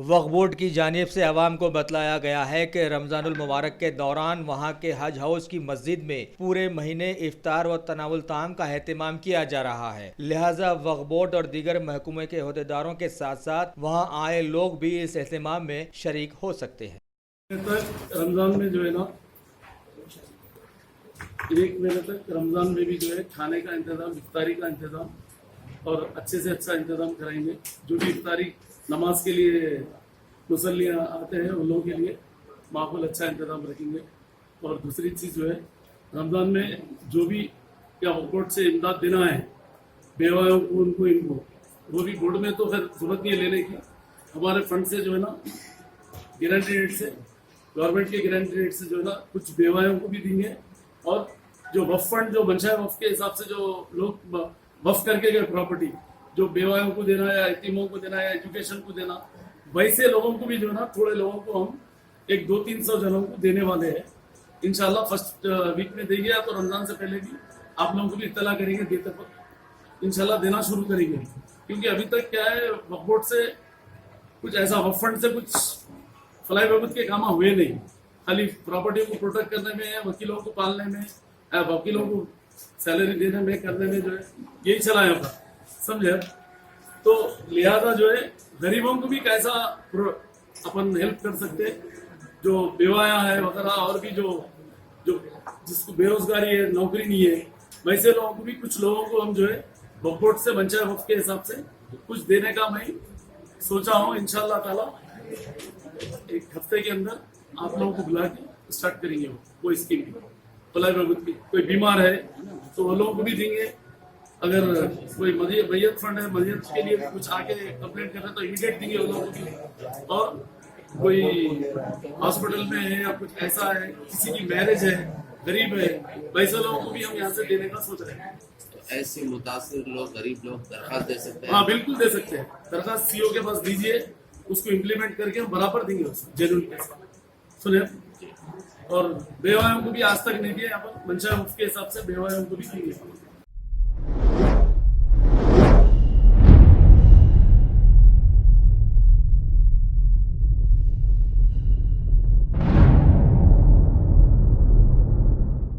वक्फ board की जानिब से अवाम को बतलाया गया है कि रमजानुल मुबारक के दौरान वहां के हज हाउस की मस्जिद में पूरे महीने इफ्तार व तनावुल ताम का एहतमाम किया जा रहा है। लिहाजा वक्फ बोर्ड और दीगर महकमे के अहदेदारों के साथ साथ वहां आए लोग भी इस एहतमाम में शरीक हो सकते हैं। रमजान में जो है ना, 1 महीने तक रमजान में भी जो है खाने का इंतजाम, इफ्तारी का इंतजाम और अच्छे से अच्छा इंतजाम कराएंगे। जो भी इफ्तारी नमाज के लिए मुसल्लियाँ आते हैं उन लोगों के लिए माहौल अच्छा इंतजाम रखेंगे। और दूसरी चीज़ जो है, रमजान में जो भी क्या बोर्ड से इमदाद देना है बेवाओं को, उनको, इनको, वो भी बोर्ड में तो फिर जरूरत नहीं है लेने की। हमारे फंड से जो है ना, गारंटी रेट से, गवर्नमेंट के गारंटी रेट से जो है ना कुछ बेवाओं को भी देंगे। और जो वफ फंड जो बचा है वफ के हिसाब से जो लोग वफ करके गए प्रॉपर्टी, जो बेवाओं को देना है या यतीमों को देना है या एजुकेशन को देना, वैसे लोगों को भी जो है ना थोड़े लोगों को हम 100-200-300 जनों को देने वाले हैं। इंशाल्लाह फर्स्ट वीक में देंगे या तो रमजान से पहले भी आप लोगों को भी इत्तला करेंगे, देते वक्त इंशाल्लाह देना शुरू करेंगे। क्योंकि अभी तक क्या है, वक्फ बोर्ड से कुछ ऐसा वफ फंड से कुछ फलाई बहबूद के काम हुए नहीं। खाली प्रॉपर्टी को प्रोटेक्ट करने में, वकीलों को पालने में, वकीलों को सैलरी देने में, करने में जो है यही चला है अपना, समझे। तो लिहाजा जो है गरीबों को भी कैसा अपन हेल्प कर सकते हैं, जो बेवाया है वगैरह, और भी जो जो जिसको बेरोजगारी है, नौकरी नहीं है, वैसे लोगों को भी, कुछ लोगों को हम जो है वक्फ बोर्ड से बचा वक्त के हिसाब से कुछ देने का मैं सोचा हूँ। इंशाल्लाह ताला 1 हफ्ते के अंदर आप लोगों को बुला के स्टार्ट करेंगे वो स्कीम फलाई बहबूद की। कोई बीमार है तो वो लोगों को भी देंगे। अगर कोई मैयत फंड है, मैयत के लिए कुछ आके कंप्लेंट कर रहे हैं तो इमीडिएट देंगे उन लोगों को भी। और कोई हॉस्पिटल में है या कुछ ऐसा है, किसी की मैरिज है, गरीब है, वैसे लोगों को भी हम यहाँ से देने का सोच रहे हैं। तो ऐसे मुतासिर लोग, गरीब लोग दरखास्त दे सकते हैं? हाँ बिल्कुल दे सकते हैं। दरखास्त सीओ के पास दीजिए, उसको इम्प्लीमेंट करके हम बराबर देंगे उसको जेन्युइन पैसा। सुने, और बेवायों को भी आज तक नहीं दिए, यहाँ पर मंशा मुफ्त के हिसाब से बेवायों को भी देंगे।